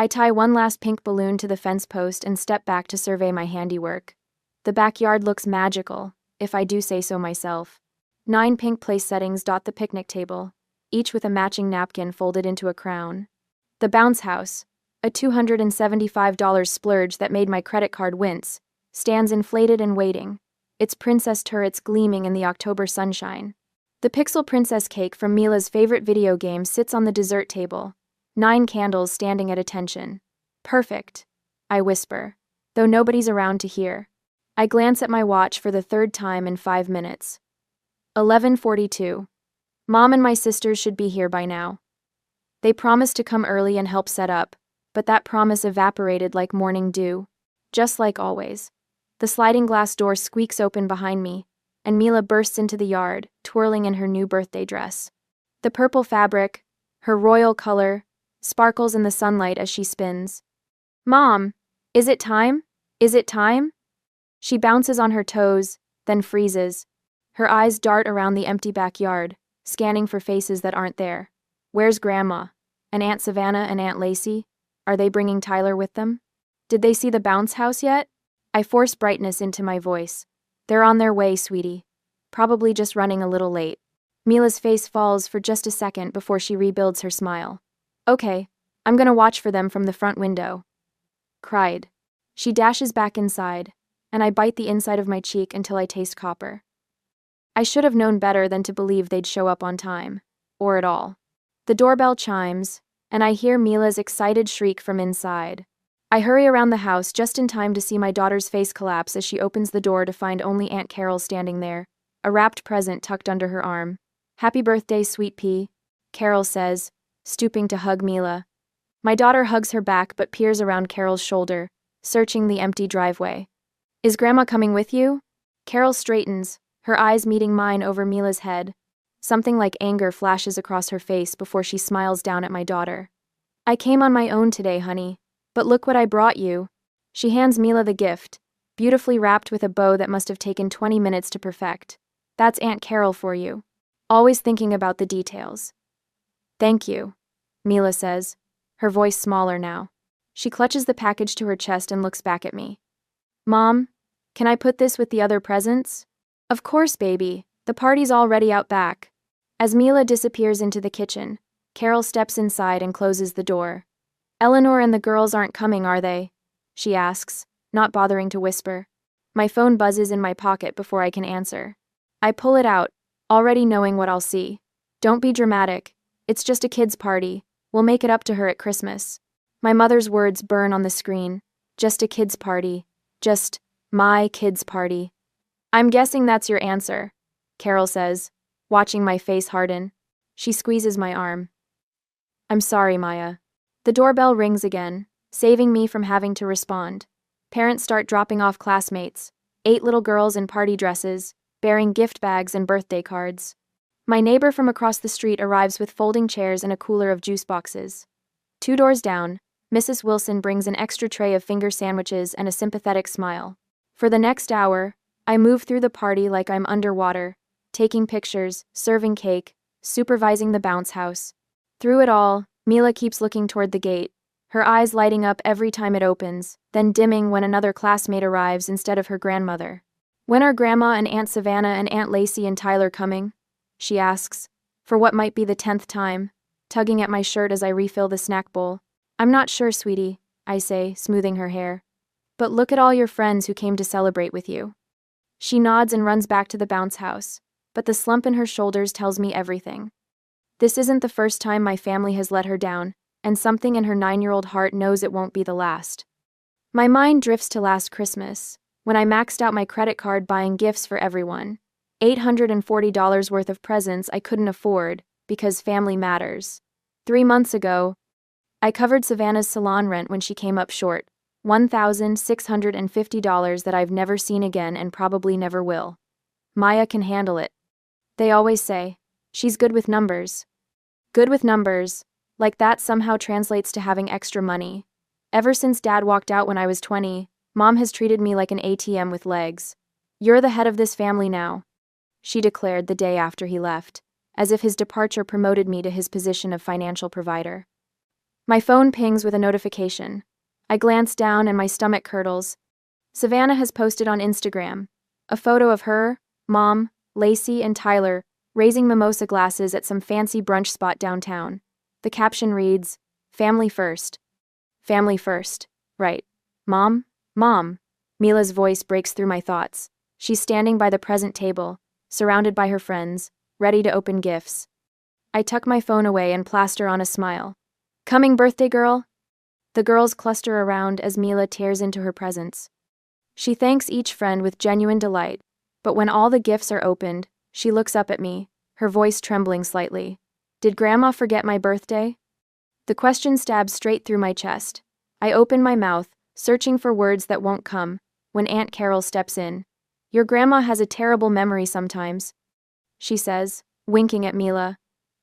I tie one last pink balloon to the fence post and step back to survey my handiwork. The backyard looks magical, if I do say so myself. 9 pink place settings dot the picnic table, each with a matching napkin folded into a crown. The bounce house, a $275 splurge that made my credit card wince, stands inflated and waiting, its princess turrets gleaming in the October sunshine. The pixel princess cake from Mila's favorite video game sits on the dessert table, 9 candles standing at attention. Perfect, I whisper, though nobody's around to hear. I glance at my watch for the 3rd time in 5 minutes. 11:42. Mom and my sisters should be here by now. They promised to come early and help set up, but that promise evaporated like morning dew. Just like always. The sliding glass door squeaks open behind me, and Mila bursts into the yard, twirling in her new birthday dress. The purple fabric, her royal color, sparkles in the sunlight as she spins. Mom, is it time? Is it time? She bounces on her toes, then freezes. Her eyes dart around the empty backyard, scanning for faces that aren't there. Where's Grandma? And Aunt Savannah and Aunt Lacey? Are they bringing Tyler with them? Did they see the bounce house yet? I force brightness into my voice. They're on their way, sweetie. Probably just running a little late. Mila's face falls for just a second before she rebuilds her smile. Okay, I'm gonna watch for them from the front window. Cried. She dashes back inside, and I bite the inside of my cheek until I taste copper. I should have known better than to believe they'd show up on time. Or at all. The doorbell chimes, and I hear Mila's excited shriek from inside. I hurry around the house just in time to see my daughter's face collapse as she opens the door to find only Aunt Carol standing there, a wrapped present tucked under her arm. Happy birthday, sweet pea, Carol says, stooping to hug Mila. My daughter hugs her back but peers around Carol's shoulder, searching the empty driveway. Is Grandma coming with you? Carol straightens, her eyes meeting mine over Mila's head. Something like anger flashes across her face before she smiles down at my daughter. I came on my own today, honey. But look what I brought you. She hands Mila the gift, beautifully wrapped with a bow that must have taken 20 minutes to perfect. That's Aunt Carol for you. Always thinking about the details. Thank you, Mila says, her voice smaller now. She clutches the package to her chest and looks back at me. Mom, can I put this with the other presents? Of course, baby. The party's already out back. As Mila disappears into the kitchen, Carol steps inside and closes the door. Eleanor and the girls aren't coming, are they? She asks, not bothering to whisper. My phone buzzes in my pocket before I can answer. I pull it out, already knowing what I'll see. Don't be dramatic. It's just a kid's party. We'll make it up to her at Christmas. My mother's words burn on the screen. Just a kid's party. Just my kid's party. I'm guessing that's your answer, Carol says, watching my face harden. She squeezes my arm. I'm sorry, Maya. The doorbell rings again, saving me from having to respond. Parents start dropping off classmates, 8 little girls in party dresses, bearing gift bags and birthday cards. My neighbor from across the street arrives with folding chairs and a cooler of juice boxes. 2 doors down, Mrs. Wilson brings an extra tray of finger sandwiches and a sympathetic smile. For the next hour, I move through the party like I'm underwater, taking pictures, serving cake, supervising the bounce house. Through it all, Mila keeps looking toward the gate, her eyes lighting up every time it opens, then dimming when another classmate arrives instead of her grandmother. When are Grandma and Aunt Savannah and Aunt Lacey and Tyler coming? She asks, for what might be the 10th time, tugging at my shirt as I refill the snack bowl. I'm not sure, sweetie, I say, smoothing her hair. But look at all your friends who came to celebrate with you. She nods and runs back to the bounce house, but the slump in her shoulders tells me everything. This isn't the first time my family has let her down, and something in her 9-year-old heart knows it won't be the last. My mind drifts to last Christmas, when I maxed out my credit card buying gifts for everyone. $840 worth of presents I couldn't afford, because family matters. 3 months ago, I covered Savannah's salon rent when she came up short. $1,650 that I've never seen again and probably never will. Maya can handle it. They always say, she's good with numbers. Good with numbers, like that somehow translates to having extra money. Ever since Dad walked out when I was 20, Mom has treated me like an ATM with legs. You're the head of this family now, she declared the day after he left, as if his departure promoted me to his position of financial provider. My phone pings with a notification. I glance down and my stomach curdles. Savannah has posted on Instagram a photo of her, Mom, Lacey, and Tyler raising mimosa glasses at some fancy brunch spot downtown. The caption reads, "Family first." Family first. Right. Mom? Mom. Mila's voice breaks through my thoughts. She's standing by the present table, surrounded by her friends, ready to open gifts. I tuck my phone away and plaster on a smile. "Coming, birthday girl?" The girls cluster around as Mila tears into her presents. She thanks each friend with genuine delight, but when all the gifts are opened, she looks up at me, her voice trembling slightly. "Did Grandma forget my birthday?" The question stabs straight through my chest. I open my mouth, searching for words that won't come, when Aunt Carol steps in. "Your grandma has a terrible memory sometimes," she says, winking at Mila.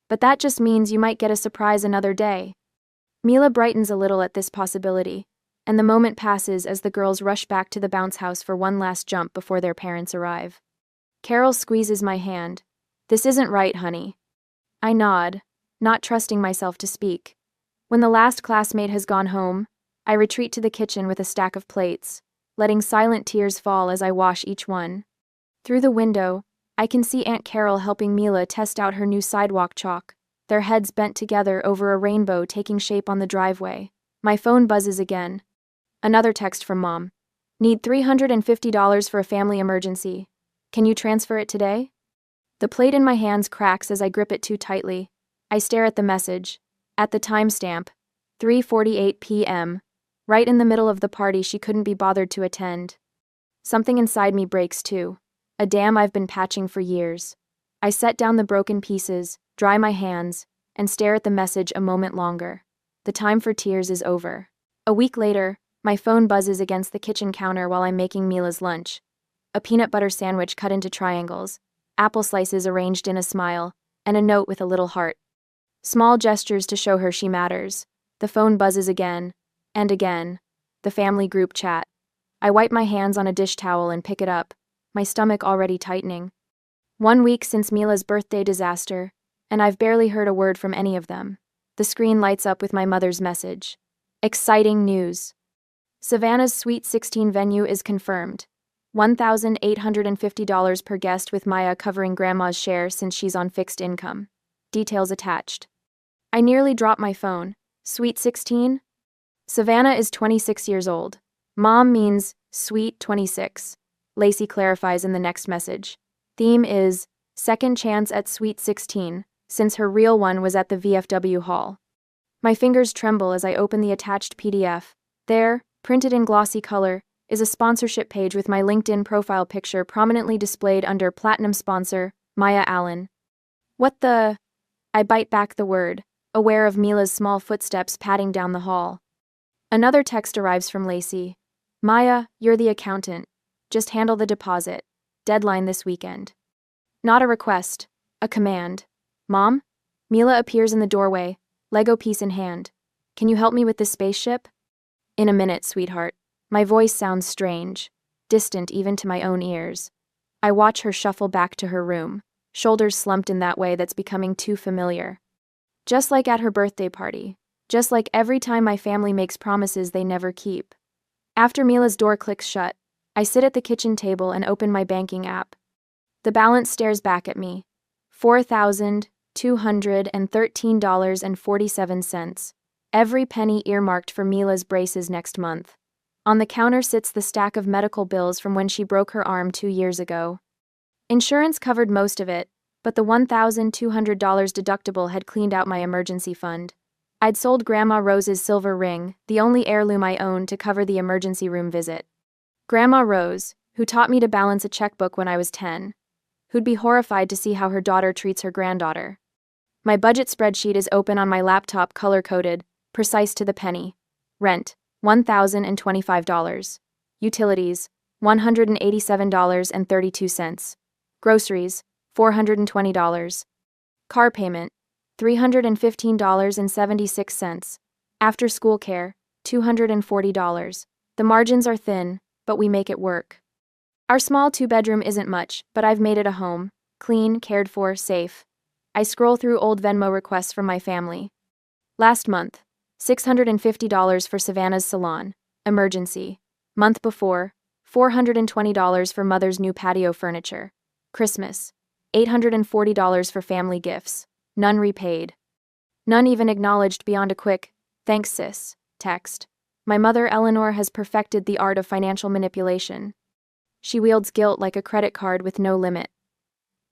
"But that just means you might get a surprise another day." Mila brightens a little at this possibility, and the moment passes as the girls rush back to the bounce house for one last jump before their parents arrive. Carol squeezes my hand. "This isn't right, honey." I nod, not trusting myself to speak. When the last classmate has gone home, I retreat to the kitchen with a stack of plates, letting silent tears fall as I wash each one. Through the window, I can see Aunt Carol helping Mila test out her new sidewalk chalk, their heads bent together over a rainbow taking shape on the driveway. My phone buzzes again. Another text from Mom. "Need $350 for a family emergency. Can you transfer it today?" The plate in my hands cracks as I grip it too tightly. I stare at the message. At the timestamp, 3:48 p.m., right in the middle of the party she couldn't be bothered to attend. Something inside me breaks too. A dam I've been patching for years. I set down the broken pieces, dry my hands, and stare at the message a moment longer. The time for tears is over. A week later, my phone buzzes against the kitchen counter while I'm making Mila's lunch. A peanut butter sandwich cut into triangles, apple slices arranged in a smile, and a note with a little heart. Small gestures to show her she matters. The phone buzzes again, and again. The family group chat. I wipe my hands on a dish towel and pick it up, my stomach already tightening. 1 week since Mila's birthday disaster, and I've barely heard a word from any of them. The screen lights up with my mother's message. Exciting news. Savannah's Sweet 16 venue is confirmed. $1,850 per guest with Maya covering Grandma's share since she's on fixed income. Details attached. I nearly dropped my phone. Sweet 16? Savannah is 26 years old. Mom means sweet 26. Lacey clarifies in the next message. Theme is second chance at Sweet 16, since her real one was at the VFW hall. My fingers tremble as I open the attached PDF. There, printed in glossy color, is a sponsorship page with my LinkedIn profile picture prominently displayed under Platinum Sponsor, Maya Allen. What the? I bite back the word, aware of Mila's small footsteps padding down the hall. Another text arrives from Lacey. "Maya, you're the accountant. Just handle the deposit. Deadline this weekend." Not a request, a command. "Mom?" Mila appears in the doorway, Lego piece in hand. "Can you help me with this spaceship?" "In a minute, sweetheart." My voice sounds strange, distant even to my own ears. I watch her shuffle back to her room, shoulders slumped in that way that's becoming too familiar. Just like at her birthday party. Just like every time my family makes promises they never keep. After Mila's door clicks shut, I sit at the kitchen table and open my banking app. The balance stares back at me. $4,213.47. Every penny earmarked for Mila's braces next month. On the counter sits the stack of medical bills from when she broke her arm 2 years ago. Insurance covered most of it, but the $1,200 deductible had cleaned out my emergency fund. I'd sold Grandma Rose's silver ring, the only heirloom I owned, to cover the emergency room visit. Grandma Rose, who taught me to balance a checkbook when I was 10, who'd be horrified to see how her daughter treats her granddaughter. My budget spreadsheet is open on my laptop, color-coded, precise to the penny. Rent, $1,025. Utilities, $187.32. Groceries, $420. Car payment, $315.76. After school care, $240. The margins are thin, but we make it work. Our small 2-bedroom isn't much, but I've made it a home. Clean, cared for, safe. I scroll through old Venmo requests from my family. Last month, $650 for Savannah's salon. Emergency. Month before, $420 for mother's new patio furniture. Christmas. $840 for family gifts. None repaid. None even acknowledged beyond a quick, "Thanks, sis," text. My mother, Eleanor, has perfected the art of financial manipulation. She wields guilt like a credit card with no limit.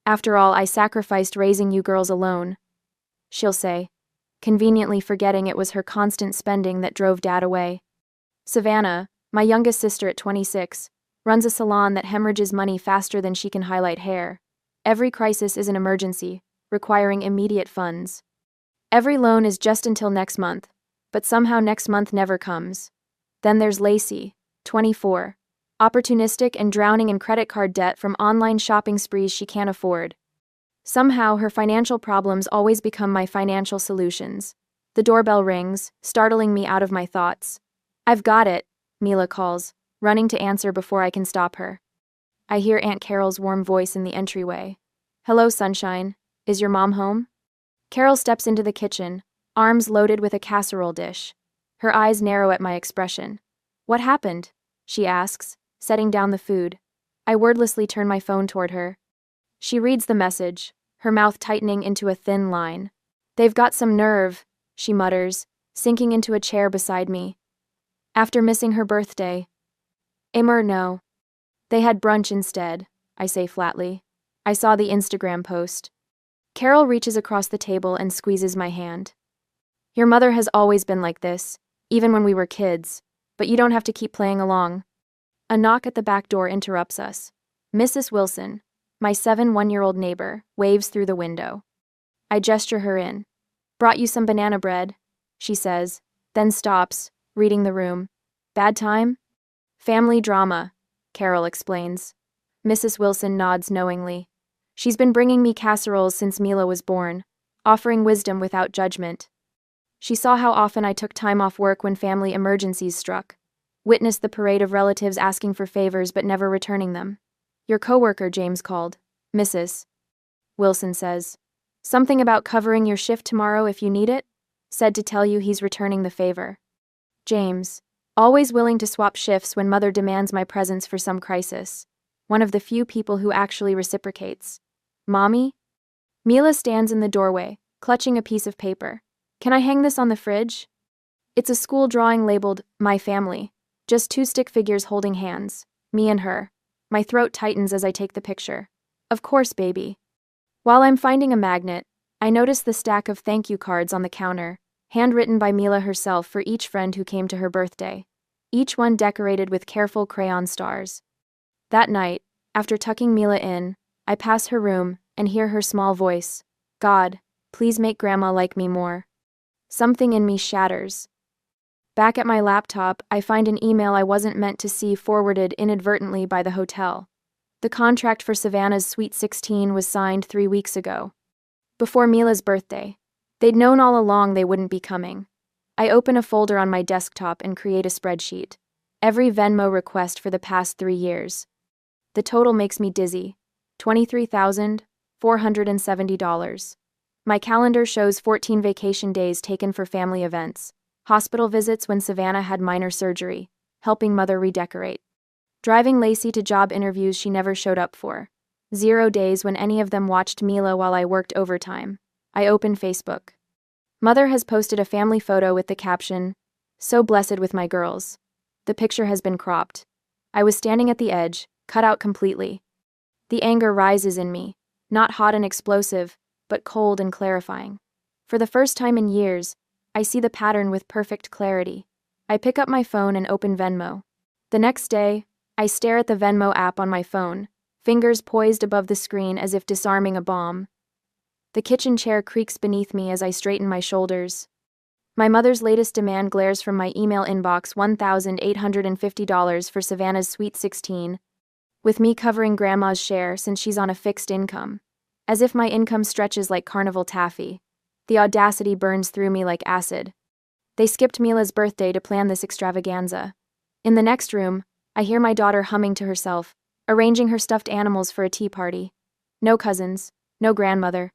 "After all, I sacrificed raising you girls alone," she'll say, conveniently forgetting it was her constant spending that drove Dad away. Savannah, my youngest sister at 26, runs a salon that hemorrhages money faster than she can highlight hair. Every crisis is an emergency, requiring immediate funds. Every loan is just until next month, but somehow next month never comes. Then there's Lacey, 24, opportunistic and drowning in credit card debt from online shopping sprees she can't afford. Somehow her financial problems always become my financial solutions. The doorbell rings, startling me out of my thoughts. "I've got it," Mila calls, running to answer before I can stop her. I hear Aunt Carol's warm voice in the entryway. "Hello, sunshine. Is your mom home?" Carol steps into the kitchen, arms loaded with a casserole dish. Her eyes narrow at my expression. "What happened?" she asks, setting down the food. I wordlessly turn my phone toward her. She reads the message, her mouth tightening into a thin line. "They've got some nerve," she mutters, sinking into a chair beside me. "After missing her birthday." No. They had brunch instead," I say flatly. "I saw the Instagram post." Carol reaches across the table and squeezes my hand. "Your mother has always been like this, even when we were kids, but you don't have to keep playing along." A knock at the back door interrupts us. Mrs. Wilson, my 1-year-old neighbor, waves through the window. I gesture her in. "Brought you some banana bread," she says, then stops, reading the room. "Bad time?" "Family drama," Carol explains. Mrs. Wilson nods knowingly. She's been bringing me casseroles since Mila was born, offering wisdom without judgment. She saw how often I took time off work when family emergencies struck, witnessed the parade of relatives asking for favors but never returning them. "Your coworker," James called. "Mrs. Wilson says. Something about covering your shift tomorrow if you need it? Said to tell you he's returning the favor." James, always willing to swap shifts when mother demands my presence for some crisis. One of the few people who actually reciprocates. "Mommy?" Mila stands in the doorway, clutching a piece of paper. "Can I hang this on the fridge?" It's a school drawing labeled, "My Family." Just 2 stick figures holding hands. Me and her. My throat tightens as I take the picture. "Of course, baby." While I'm finding a magnet, I notice the stack of thank you cards on the counter, handwritten by Mila herself for each friend who came to her birthday. Each one decorated with careful crayon stars. That night, after tucking Mila in, I pass her room and hear her small voice. "God, please make Grandma like me more." Something in me shatters. Back at my laptop, I find an email I wasn't meant to see forwarded inadvertently by the hotel. The contract for Savannah's Sweet 16 was signed 3 weeks ago. Before Mila's birthday. They'd known all along they wouldn't be coming. I open a folder on my desktop and create a spreadsheet. Every Venmo request for the past 3 years. The total makes me dizzy. $23,470. My calendar shows 14 vacation days taken for family events. Hospital visits when Savannah had minor surgery, helping mother redecorate. Driving Lacey to job interviews she never showed up for. 0 days when any of them watched Mila while I worked overtime. I open Facebook. Mother has posted a family photo with the caption, "So blessed with my girls." The picture has been cropped. I was standing at the edge, cut out completely. The anger rises in me, not hot and explosive, but cold and clarifying. For the first time in years, I see the pattern with perfect clarity. I pick up my phone and open Venmo. The next day, I stare at the Venmo app on my phone, fingers poised above the screen as if disarming a bomb. The kitchen chair creaks beneath me as I straighten my shoulders. My mother's latest demand glares from my email inbox: $1,850 for Savannah's Sweet 16, with me covering Grandma's share since she's on a fixed income. As if my income stretches like carnival taffy. The audacity burns through me like acid. They skipped Mila's birthday to plan this extravaganza. In the next room, I hear my daughter humming to herself, arranging her stuffed animals for a tea party. No cousins, no grandmother.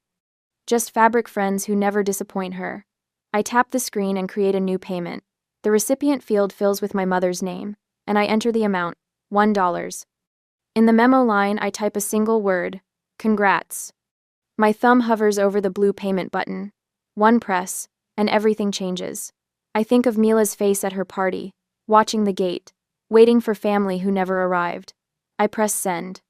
Just fabric friends who never disappoint her. I tap the screen and create a new payment. The recipient field fills with my mother's name, and I enter the amount, $1. In the memo line, I type a single word, congrats. My thumb hovers over the blue payment button. One press, and everything changes. I think of Mila's face at her party, watching the gate, waiting for family who never arrived. I press send.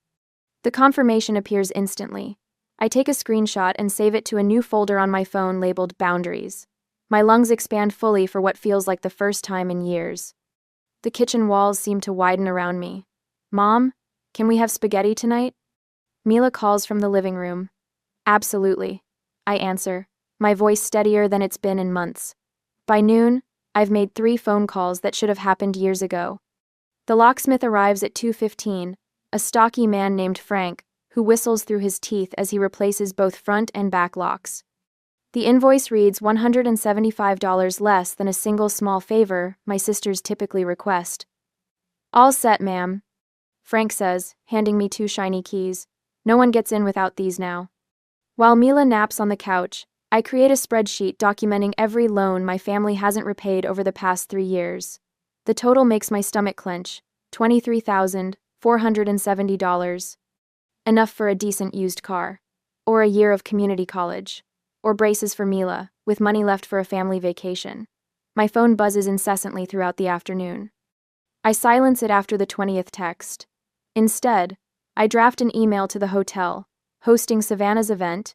The confirmation appears instantly. I take a screenshot and save it to a new folder on my phone labeled Boundaries. My lungs expand fully for what feels like the first time in years. The kitchen walls seem to widen around me. Mom, can we have spaghetti tonight? Mila calls from the living room. Absolutely. I answer, my voice steadier than it's been in months. By noon, I've made 3 phone calls that should have happened years ago. The locksmith arrives at 2:15, a stocky man named Frank, who whistles through his teeth as he replaces both front and back locks. The invoice reads $175 less than a single small favor my sisters typically request. All set, ma'am, Frank says, handing me 2 shiny keys. No one gets in without these now. While Mila naps on the couch, I create a spreadsheet documenting every loan my family hasn't repaid over the past 3 years. The total makes my stomach clench, $23,470. Enough for a decent used car, or a year of community college, or braces for Mila, with money left for a family vacation. My phone buzzes incessantly throughout the afternoon. I silence it after the 20th text. Instead, I draft an email to the hotel, hosting Savannah's event,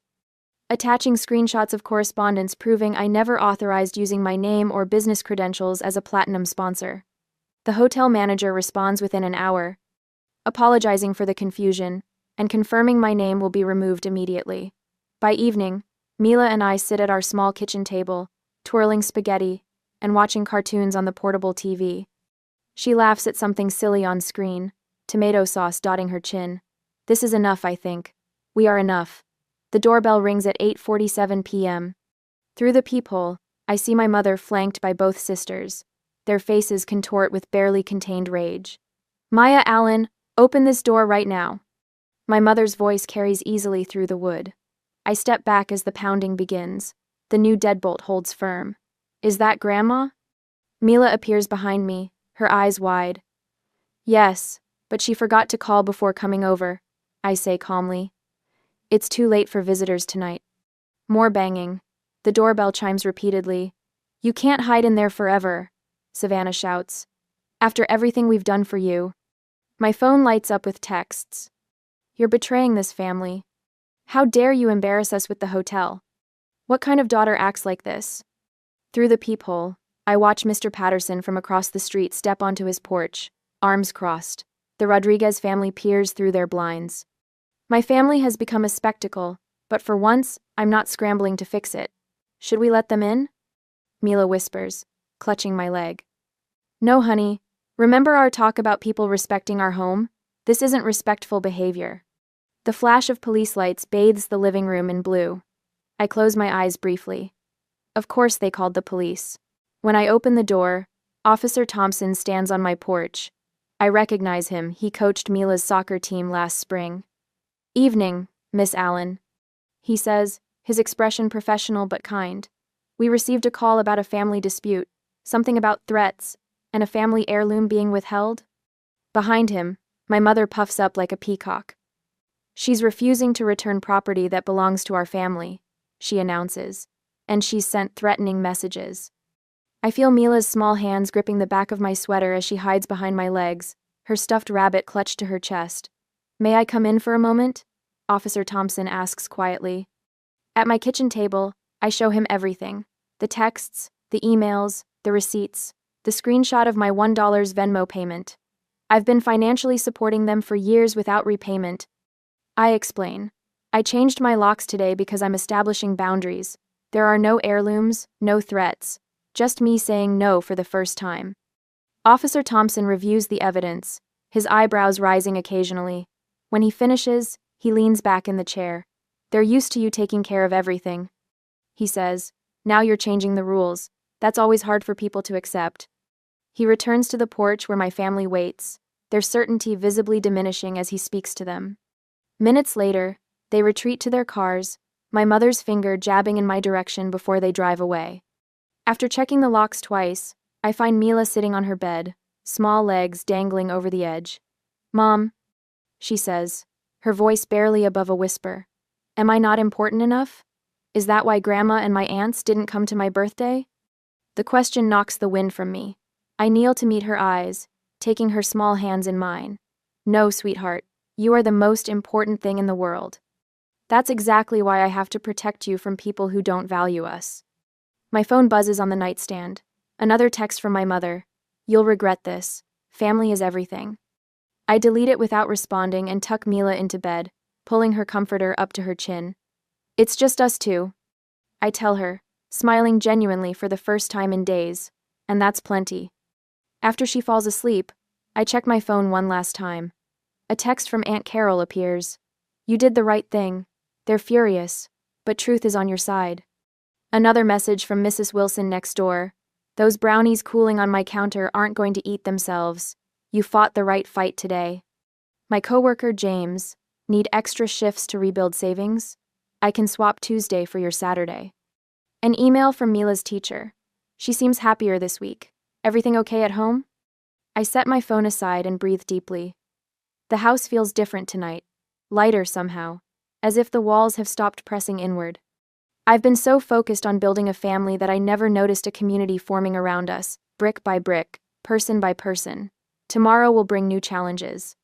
attaching screenshots of correspondence proving I never authorized using my name or business credentials as a platinum sponsor. The hotel manager responds within an hour, apologizing for the confusion, and confirming my name will be removed immediately. By evening, Mila and I sit at our small kitchen table, twirling spaghetti and watching cartoons on the portable TV. She laughs at something silly on screen, tomato sauce dotting her chin. This is enough, I think. We are enough. The doorbell rings at 8:47 p.m. Through the peephole, I see my mother flanked by both sisters. Their faces contort with barely contained rage. Maya Allen, open this door right now. My mother's voice carries easily through the wood. I step back as the pounding begins. The new deadbolt holds firm. Is that Grandma? Mila appears behind me, her eyes wide. Yes, but she forgot to call before coming over, I say calmly. It's too late for visitors tonight. More banging. The doorbell chimes repeatedly. You can't hide in there forever, Savannah shouts. After everything we've done for you. My phone lights up with texts. You're betraying this family. How dare you embarrass us with the hotel? What kind of daughter acts like this? Through the peephole, I watch Mr. Patterson from across the street step onto his porch, arms crossed. The Rodriguez family peers through their blinds. My family has become a spectacle, but for once, I'm not scrambling to fix it. Should we let them in? Mila whispers, clutching my leg. No, honey. Remember our talk about people respecting our home? This isn't respectful behavior. The flash of police lights bathes the living room in blue. I close my eyes briefly. Of course they called the police. When I open the door, Officer Thompson stands on my porch. I recognize him. He coached Mila's soccer team last spring. Evening, Miss Allen, he says, his expression professional but kind. We received a call about a family dispute, something about threats, and a family heirloom being withheld. Behind him, my mother puffs up like a peacock. She's refusing to return property that belongs to our family, she announces, and she's sent threatening messages. I feel Mila's small hands gripping the back of my sweater as she hides behind my legs, her stuffed rabbit clutched to her chest. May I come in for a moment? Officer Thompson asks quietly. At my kitchen table, I show him everything. The texts, the emails, the receipts, the screenshot of my $1 Venmo payment. I've been financially supporting them for years without repayment. I explain. I changed my locks today because I'm establishing boundaries. There are no heirlooms, no threats. Just me saying no for the first time. Officer Thompson reviews the evidence, his eyebrows rising occasionally. When he finishes, he leans back in the chair. They're used to you taking care of everything, he says. Now you're changing the rules. That's always hard for people to accept. He returns to the porch where my family waits, their certainty visibly diminishing as he speaks to them. Minutes later, they retreat to their cars, my mother's finger jabbing in my direction before they drive away. After checking the locks twice, I find Mila sitting on her bed, small legs dangling over the edge. "Mom," she says, her voice barely above a whisper. "Am I not important enough? Is that why Grandma and my aunts didn't come to my birthday?" The question knocks the wind from me. I kneel to meet her eyes, taking her small hands in mine. "No, sweetheart, you are the most important thing in the world. That's exactly why I have to protect you from people who don't value us." My phone buzzes on the nightstand. Another text from my mother. "You'll regret this. Family is everything." I delete it without responding and tuck Mila into bed, pulling her comforter up to her chin. "It's just us two," I tell her, smiling genuinely for the first time in days, and that's plenty. After she falls asleep, I check my phone one last time. A text from Aunt Carol appears. "You did the right thing. They're furious, but truth is on your side." Another message from Mrs. Wilson next door. "Those brownies cooling on my counter aren't going to eat themselves. You fought the right fight today." My coworker, James, "Need extra shifts to rebuild savings? I can swap Tuesday for your Saturday." An email from Mila's teacher. "She seems happier this week. Everything okay at home?" I set my phone aside and breathe deeply. The house feels different tonight, lighter somehow, as if the walls have stopped pressing inward. I've been so focused on building a family that I never noticed a community forming around us, brick by brick, person by person. Tomorrow will bring new challenges.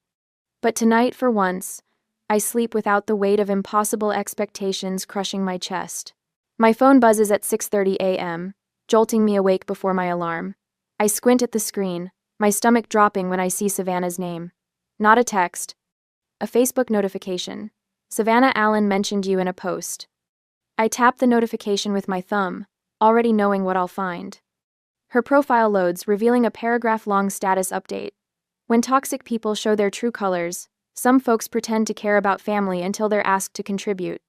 But tonight, for once, I sleep without the weight of impossible expectations crushing my chest. My phone buzzes at 6:30 a.m., jolting me awake before my alarm. I squint at the screen, my stomach dropping when I see Savannah's name. Not a text. A Facebook notification. "Savannah Allen mentioned you in a post." I tap the notification with my thumb, already knowing what I'll find. Her profile loads, revealing a paragraph-long status update. When toxic people show their true colors, some folks pretend to care about family until they're asked to contribute.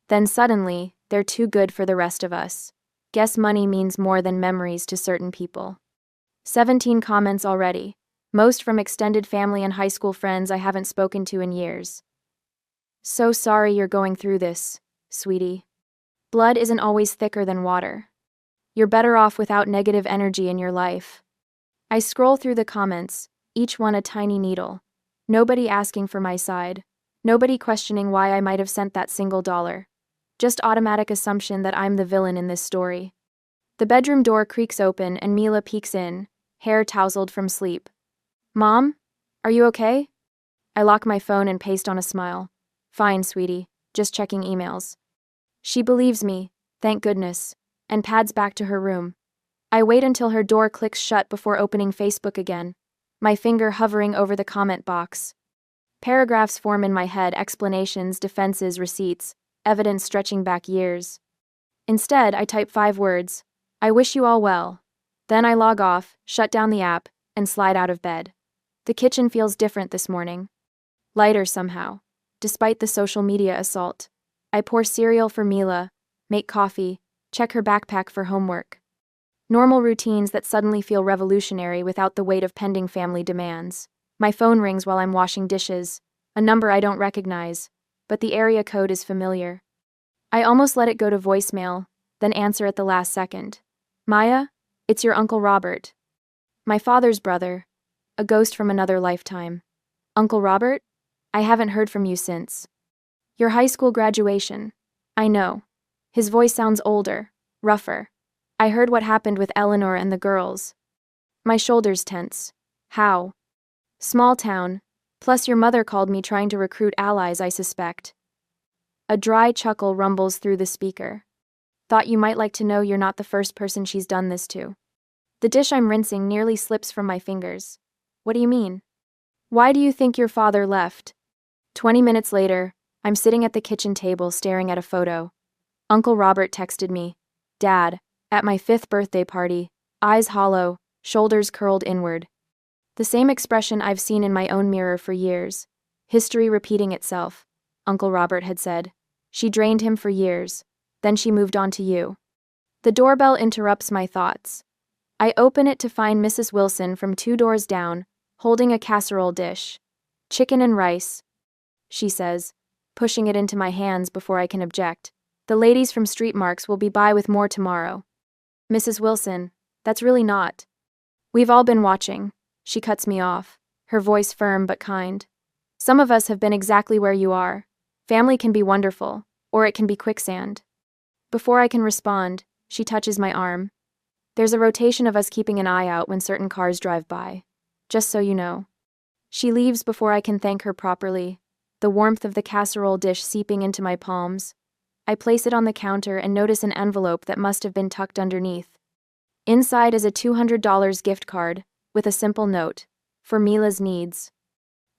Then suddenly, they're too good for the rest of us. Guess money means more than memories to certain people. 17 comments already, most from extended family and high school friends I haven't spoken to in years. "So sorry you're going through this, sweetie. Blood isn't always thicker than water. You're better off without negative energy in your life." I scroll through the comments, each one a tiny needle. Nobody asking for my side. Nobody questioning why I might have sent that single dollar. Just automatic assumption that I'm the villain in this story. The bedroom door creaks open and Mila peeks in, hair tousled from sleep. "Mom? Are you okay?" I lock my phone and paste on a smile. "Fine, sweetie. Just checking emails." She believes me, thank goodness, and pads back to her room. I wait until her door clicks shut before opening Facebook again, my finger hovering over the comment box. Paragraphs form in my head, explanations, defenses, receipts, evidence stretching back years. Instead, I type 5 words. "I wish you all well." Then I log off, shut down the app, and slide out of bed. The kitchen feels different this morning. Lighter somehow, despite the social media assault. I pour cereal for Mila, make coffee, check her backpack for homework. Normal routines that suddenly feel revolutionary without the weight of pending family demands. My phone rings while I'm washing dishes, a number I don't recognize, but the area code is familiar. I almost let it go to voicemail, then answer at the last second. "Maya, it's your Uncle Robert." My father's brother, a ghost from another lifetime. "Uncle Robert? I haven't heard from you since." "Your high school graduation." I know. His voice sounds older, rougher. "I heard what happened with Eleanor and the girls." My shoulders tense. "How?" "Small town. Plus your mother called me trying to recruit allies, I suspect." A dry chuckle rumbles through the speaker. "Thought you might like to know you're not the first person she's done this to." The dish I'm rinsing nearly slips from my fingers. "What do you mean? Why do you think your father left?" 20 minutes later, I'm sitting at the kitchen table staring at a photo. Uncle Robert texted me. "Dad, at my 5th birthday party, eyes hollow, shoulders curled inward." The same expression I've seen in my own mirror for years. History repeating itself, Uncle Robert had said. She drained him for years. Then she moved on to you. The doorbell interrupts my thoughts. I open it to find Mrs. Wilson from 2 doors down, holding a casserole dish. "Chicken and rice," she says, pushing it into my hands before I can object. "The ladies from Street Marks will be by with more tomorrow." Mrs. Wilson, that's really not. We've all been watching. She cuts me off, her voice firm but kind. Some of us have been exactly where you are. Family can be wonderful, or it can be quicksand. Before I can respond, she touches my arm. There's a rotation of us keeping an eye out when certain cars drive by. Just so you know. She leaves before I can thank her properly, the warmth of the casserole dish seeping into my palms. I place it on the counter and notice an envelope that must have been tucked underneath. Inside is a $200 gift card, with a simple note, for Mila's needs.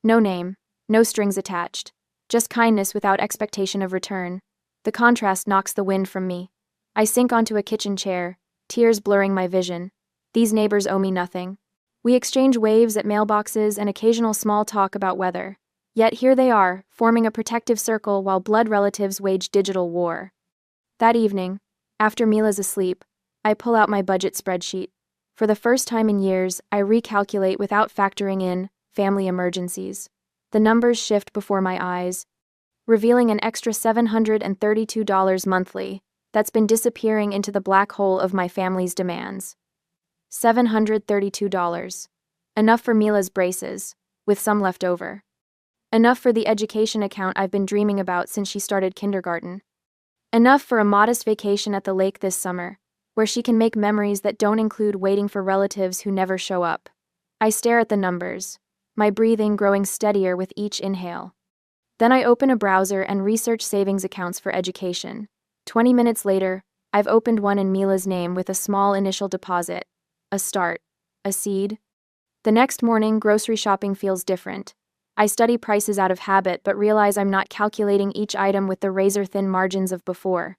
No name, no strings attached, just kindness without expectation of return. The contrast knocks the wind from me. I sink onto a kitchen chair, tears blurring my vision. These neighbors owe me nothing. We exchange waves at mailboxes and occasional small talk about weather. Yet here they are, forming a protective circle while blood relatives wage digital war. That evening, after Mila's asleep, I pull out my budget spreadsheet. For the first time in years, I recalculate without factoring in family emergencies. The numbers shift before my eyes, revealing an extra $732 monthly that's been disappearing into the black hole of my family's demands. $732. Enough for Mila's braces, with some left over. Enough for the education account I've been dreaming about since she started kindergarten. Enough for a modest vacation at the lake this summer, where she can make memories that don't include waiting for relatives who never show up. I stare at the numbers, my breathing growing steadier with each inhale. Then I open a browser and research savings accounts for education. 20 minutes later, I've opened one in Mila's name with a small initial deposit. A start. A seed. The next morning, grocery shopping feels different. I study prices out of habit but realize I'm not calculating each item with the razor-thin margins of before.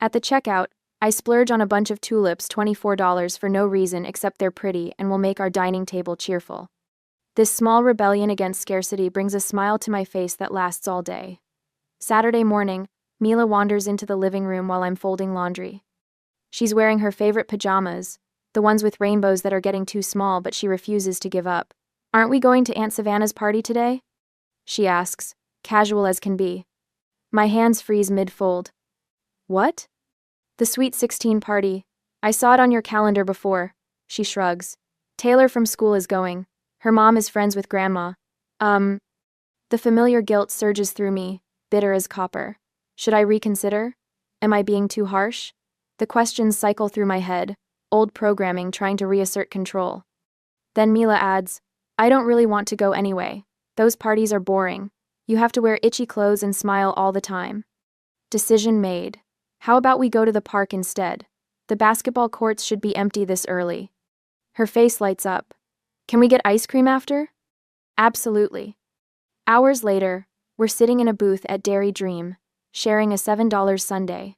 At the checkout, I splurge on a bunch of tulips, $24 for no reason except they're pretty and will make our dining table cheerful. This small rebellion against scarcity brings a smile to my face that lasts all day. Saturday morning, Mila wanders into the living room while I'm folding laundry. She's wearing her favorite pajamas, the ones with rainbows that are getting too small but she refuses to give up. Aren't we going to Aunt Savannah's party today? She asks, casual as can be. My hands freeze mid-fold. What? The Sweet 16 party. I saw it on your calendar before. She shrugs. Taylor from school is going. Her mom is friends with Grandma. The familiar guilt surges through me, bitter as copper. Should I reconsider? Am I being too harsh? The questions cycle through my head, old programming trying to reassert control. Then Mila adds, I don't really want to go anyway. Those parties are boring. You have to wear itchy clothes and smile all the time. Decision made. How about we go to the park instead? The basketball courts should be empty this early. Her face lights up. Can we get ice cream after? Absolutely. Hours later, we're sitting in a booth at Dairy Dream, sharing a $7 sundae.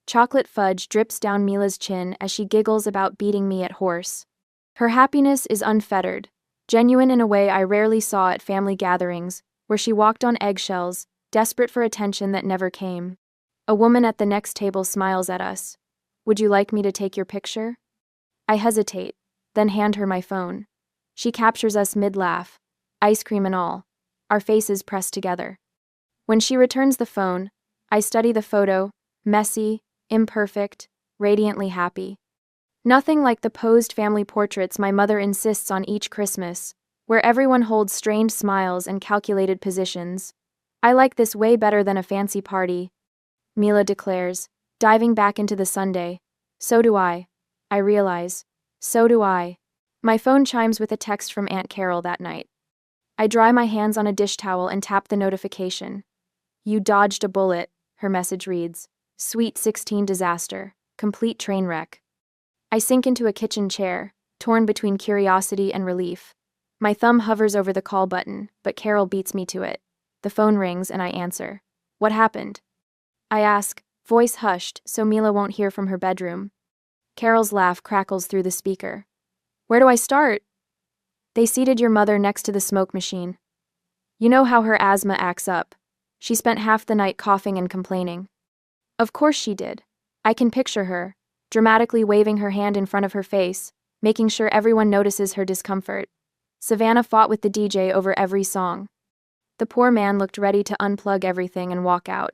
Chocolate fudge drips down Mila's chin as she giggles about beating me at horse. Her happiness is unfettered, genuine in a way I rarely saw at family gatherings, where she walked on eggshells, desperate for attention that never came. A woman at the next table smiles at us. Would you like me to take your picture? I hesitate, then hand her my phone. She captures us mid-laugh, ice cream and all, our faces pressed together. When she returns the phone, I study the photo, messy, imperfect, radiantly happy. Nothing like the posed family portraits my mother insists on each Christmas, where everyone holds strained smiles and calculated positions. I like this way better than a fancy party, Mila declares, diving back into the sundae. So do I realize. So do I. My phone chimes with a text from Aunt Carol that night. I dry my hands on a dish towel and tap the notification. You dodged a bullet, her message reads. Sweet 16 disaster. Complete train wreck. I sink into a kitchen chair, torn between curiosity and relief. My thumb hovers over the call button, but Carol beats me to it. The phone rings and I answer. What happened? I ask, voice hushed so Mila won't hear from her bedroom. Carol's laugh crackles through the speaker. Where do I start? They seated your mother next to the smoke machine. You know how her asthma acts up. She spent half the night coughing and complaining. Of course she did. I can picture her, dramatically waving her hand in front of her face, making sure everyone notices her discomfort. Savannah fought with the DJ over every song. The poor man looked ready to unplug everything and walk out.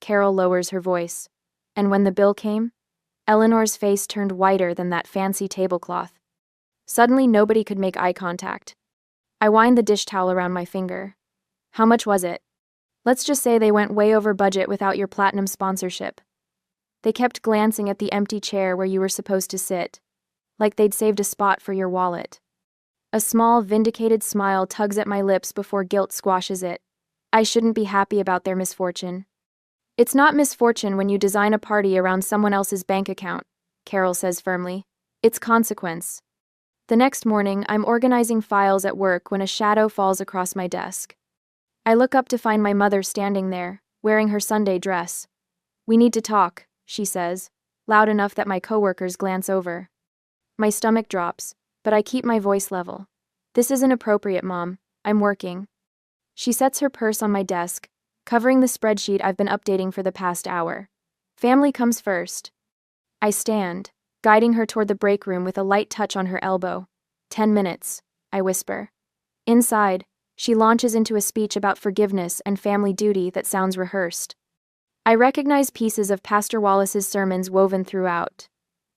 Carol lowers her voice. And when the bill came? Eleanor's face turned whiter than that fancy tablecloth. Suddenly, nobody could make eye contact. I wind the dish towel around my finger. How much was it? Let's just say they went way over budget without your platinum sponsorship. They kept glancing at the empty chair where you were supposed to sit, like they'd saved a spot for your wallet. A small, vindicated smile tugs at my lips before guilt squashes it. I shouldn't be happy about their misfortune. It's not misfortune when you design a party around someone else's bank account, Carol says firmly. It's consequence. The next morning, I'm organizing files at work when a shadow falls across my desk. I look up to find my mother standing there, wearing her Sunday dress. We need to talk, she says, loud enough that my coworkers glance over. My stomach drops, but I keep my voice level. This isn't appropriate, Mom. I'm working. She sets her purse on my desk, covering the spreadsheet I've been updating for the past hour. Family comes first. I stand, guiding her toward the break room with a light touch on her elbow. 10 minutes, I whisper. Inside, she launches into a speech about forgiveness and family duty that sounds rehearsed. I recognize pieces of Pastor Wallace's sermons woven throughout.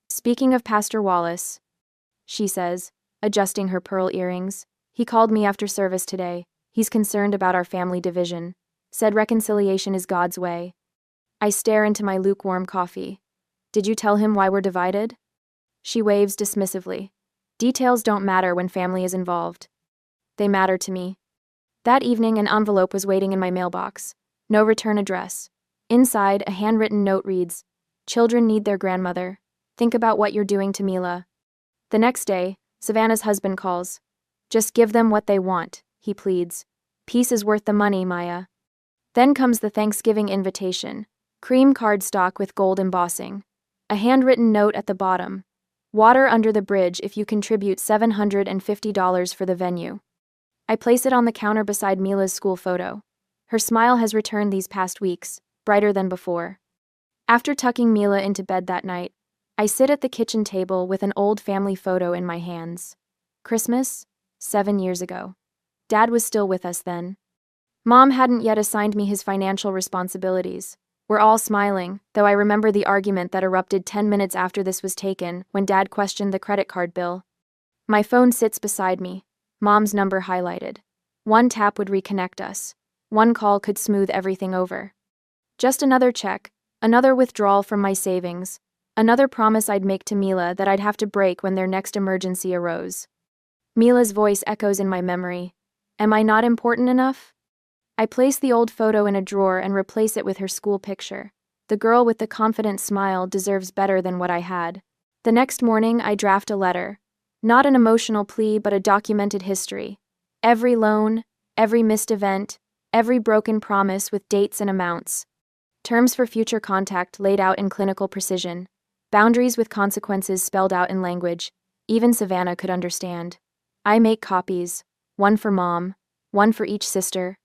Speaking of Pastor Wallace, she says, adjusting her pearl earrings, he called me after service today. He's concerned about our family division. Said reconciliation is God's way. I stare into my lukewarm coffee. Did you tell him why we're divided? She waves dismissively. Details don't matter when family is involved. They matter to me. That evening, an envelope was waiting in my mailbox. No return address. Inside, a handwritten note reads, "Children need their grandmother. Think about what you're doing to Mila." The next day, Savannah's husband calls. "Just give them what they want," he pleads. "Peace is worth the money, Maya." Then comes the Thanksgiving invitation, cream cardstock with gold embossing. A handwritten note at the bottom. Water under the bridge if you contribute $750 for the venue. I place it on the counter beside Mila's school photo. Her smile has returned these past weeks, brighter than before. After tucking Mila into bed that night, I sit at the kitchen table with an old family photo in my hands. Christmas, 7 years ago. Dad was still with us then. Mom hadn't yet assigned me his financial responsibilities. We're all smiling, though I remember the argument that erupted 10 minutes after this was taken when Dad questioned the credit card bill. My phone sits beside me, Mom's number highlighted. One tap would reconnect us. One call could smooth everything over. Just another check, another withdrawal from my savings, another promise I'd make to Mila that I'd have to break when their next emergency arose. Mila's voice echoes in my memory. Am I not important enough? I place the old photo in a drawer and replace it with her school picture. The girl with the confident smile deserves better than what I had. The next morning, I draft a letter. Not an emotional plea, but a documented history. Every loan, every missed event, every broken promise with dates and amounts. Terms for future contact laid out in clinical precision. Boundaries with consequences spelled out in language. Even Savannah could understand. I make copies. One for Mom, one for each sister.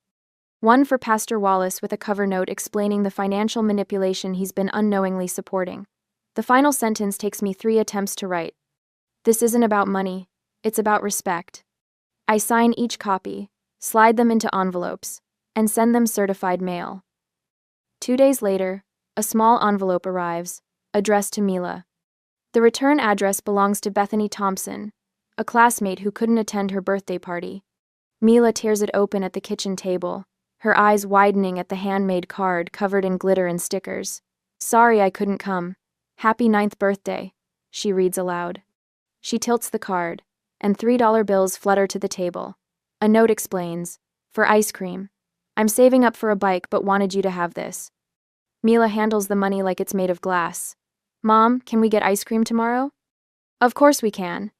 One for Pastor Wallace with a cover note explaining the financial manipulation he's been unknowingly supporting. The final sentence takes me 3 attempts to write. This isn't about money, it's about respect. I sign each copy, slide them into envelopes, and send them certified mail. 2 days later, a small envelope arrives, addressed to Mila. The return address belongs to Bethany Thompson, a classmate who couldn't attend her birthday party. Mila tears it open at the kitchen table, her eyes widening at the handmade card covered in glitter and stickers. Sorry I couldn't come. Happy 9th birthday, she reads aloud. She tilts the card, and $3 bills flutter to the table. A note explains, for ice cream. I'm saving up for a bike but wanted you to have this. Mila handles the money like it's made of glass. Mom, can we get ice cream tomorrow? Of course we can.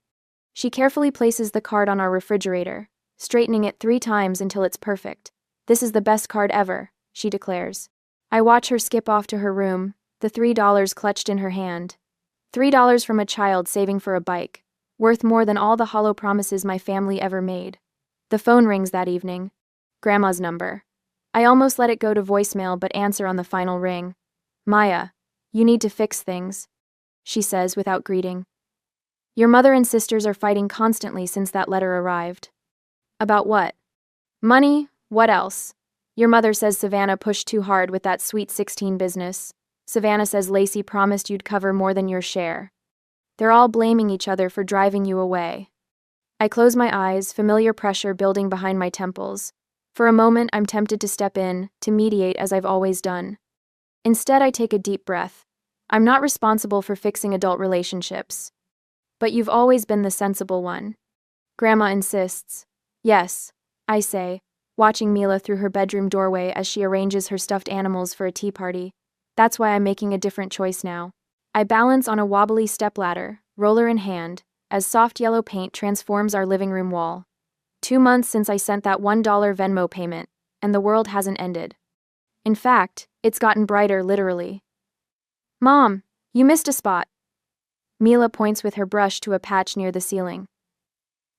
She carefully places the card on our refrigerator, straightening it 3 times until it's perfect. This is the best card ever, she declares. I watch her skip off to her room, the $3 clutched in her hand. $3 from a child saving for a bike, worth more than all the hollow promises my family ever made. The phone rings that evening. Grandma's number. I almost let it go to voicemail but answer on the final ring. Maya, you need to fix things, she says without greeting. Your mother and sisters are fighting constantly since that letter arrived. About what? Money, what else? Your mother says Savannah pushed too hard with that Sweet 16 business. Savannah says Lacey promised you'd cover more than your share. They're all blaming each other for driving you away. I close my eyes, familiar pressure building behind my temples. For a moment, I'm tempted to step in, to mediate as I've always done. Instead, I take a deep breath. I'm not responsible for fixing adult relationships. But you've always been the sensible one. Grandma insists. Yes, I say, watching Mila through her bedroom doorway as she arranges her stuffed animals for a tea party. That's why I'm making a different choice now. I balance on a wobbly stepladder, roller in hand, as soft yellow paint transforms our living room wall. 2 months since I sent that $1 Venmo payment, and the world hasn't ended. In fact, it's gotten brighter literally. Mom, you missed a spot. Mila points with her brush to a patch near the ceiling.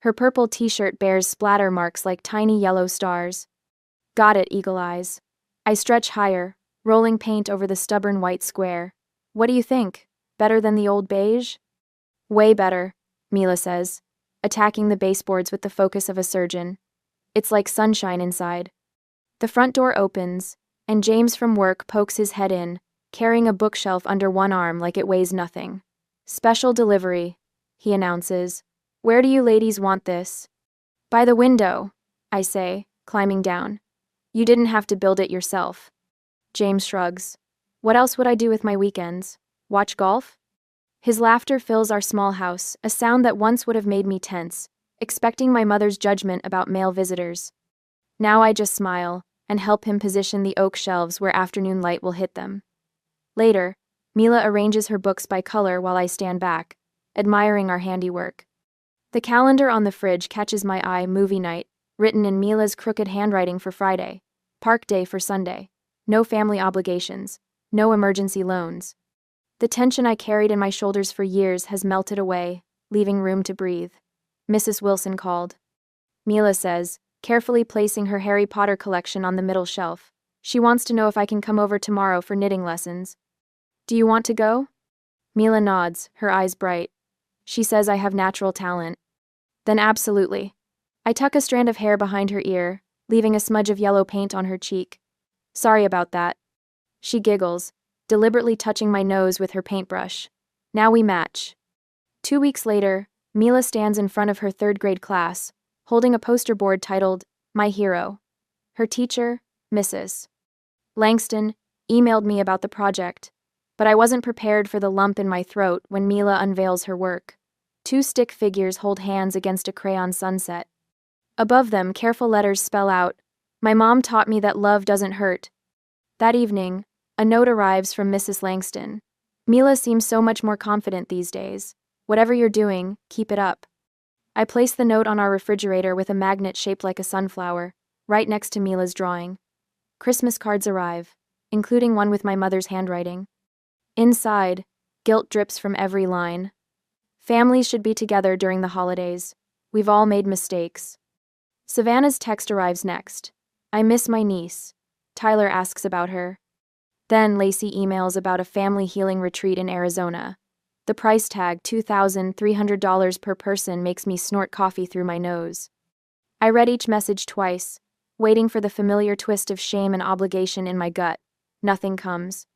Her purple t-shirt bears splatter marks like tiny yellow stars. Got it, Eagle Eyes. I stretch higher, rolling paint over the stubborn white square. What do you think? Better than the old beige? Way better, Mila says, attacking the baseboards with the focus of a surgeon. It's like sunshine inside. The front door opens, and James from work pokes his head in, carrying a bookshelf under one arm like it weighs nothing. Special delivery, he announces. Where do you ladies want this? By the window, I say, climbing down. You didn't have to build it yourself. James shrugs. What else would I do with my weekends? Watch golf? His laughter fills our small house, a sound that once would have made me tense, expecting my mother's judgment about male visitors. Now I just smile and help him position the oak shelves where afternoon light will hit them. Later, Mila arranges her books by color while I stand back, admiring our handiwork. The calendar on the fridge catches my eye. Movie night, written in Mila's crooked handwriting for Friday. Park day for Sunday. No family obligations. No emergency loans. The tension I carried in my shoulders for years has melted away, leaving room to breathe. Mrs. Wilson called. Mila says, carefully placing her Harry Potter collection on the middle shelf. She wants to know if I can come over tomorrow for knitting lessons. Do you want to go? Mila nods, her eyes bright. She says I have natural talent. Then absolutely. I tuck a strand of hair behind her ear, leaving a smudge of yellow paint on her cheek. Sorry about that. She giggles, deliberately touching my nose with her paintbrush. Now we match. 2 weeks later, Mila stands in front of her third-grade class, holding a poster board titled, My Hero. Her teacher, Mrs. Langston, emailed me about the project, but I wasn't prepared for the lump in my throat when Mila unveils her work. 2 stick figures hold hands against a crayon sunset. Above them, careful letters spell out, My mom taught me that love doesn't hurt. That evening, a note arrives from Mrs. Langston. Mila seems so much more confident these days. Whatever you're doing, keep it up. I place the note on our refrigerator with a magnet shaped like a sunflower, right next to Mila's drawing. Christmas cards arrive, including one with my mother's handwriting. Inside, guilt drips from every line. Families should be together during the holidays. We've all made mistakes. Savannah's text arrives next. I miss my niece. Tyler asks about her. Then Lacey emails about a family healing retreat in Arizona. The price tag, $2,300 per person, makes me snort coffee through my nose. I read each message twice, waiting for the familiar twist of shame and obligation in my gut. Nothing comes.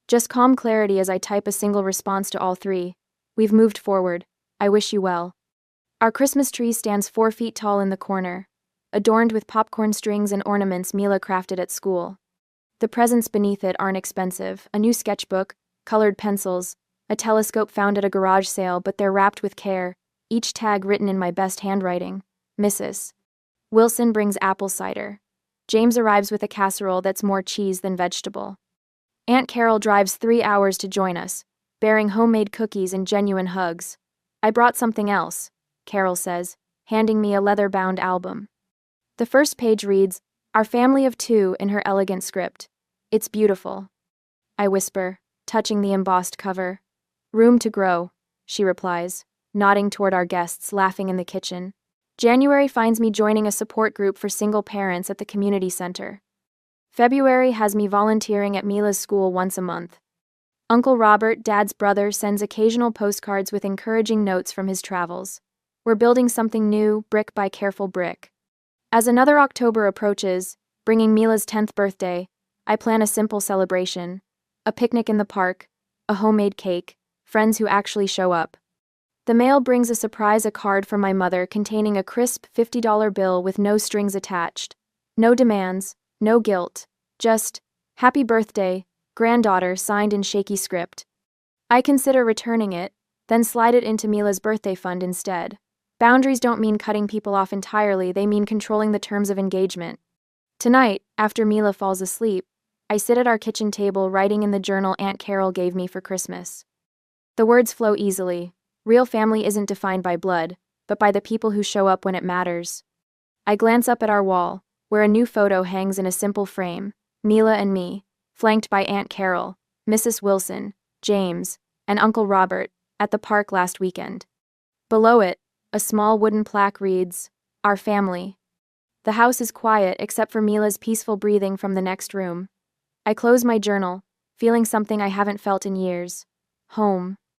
Just calm clarity as I type a single response to all 3. We've moved forward. I wish you well. Our Christmas tree stands 4 feet tall in the corner, adorned with popcorn strings and ornaments Mila crafted at school. The presents beneath it aren't expensive, a new sketchbook, colored pencils, a telescope found at a garage sale, but they're wrapped with care, each tag written in my best handwriting. Mrs. Wilson brings apple cider. James arrives with a casserole that's more cheese than vegetable. Aunt Carol drives 3 hours to join us, bearing homemade cookies and genuine hugs. I brought something else, Carol says, handing me a leather-bound album. The first page reads, Our family of 2 in her elegant script. It's beautiful. I whisper, touching the embossed cover. Room to grow, she replies, nodding toward our guests laughing in the kitchen. January finds me joining a support group for single parents at the community center. February has me volunteering at Mila's school once a month. Uncle Robert, Dad's brother, sends occasional postcards with encouraging notes from his travels. We're building something new, brick by careful brick. As another October approaches, bringing Mila's 10th birthday, I plan a simple celebration. A picnic in the park, a homemade cake, friends who actually show up. The mail brings a card from my mother containing a crisp $50 bill with no strings attached. No demands, no guilt, just, "Happy birthday, granddaughter," signed in shaky script. I consider returning it, then slide it into Mila's birthday fund instead. Boundaries don't mean cutting people off entirely, they mean controlling the terms of engagement. Tonight, after Mila falls asleep, I sit at our kitchen table writing in the journal Aunt Carol gave me for Christmas. The words flow easily. Real family isn't defined by blood, but by the people who show up when it matters. I glance up at our wall, where a new photo hangs in a simple frame, Mila and me, flanked by Aunt Carol, Mrs. Wilson, James, and Uncle Robert, at the park last weekend. Below it, a small wooden plaque reads, "Our family." The house is quiet except for Mila's peaceful breathing from the next room. I close my journal, feeling something I haven't felt in years. Home.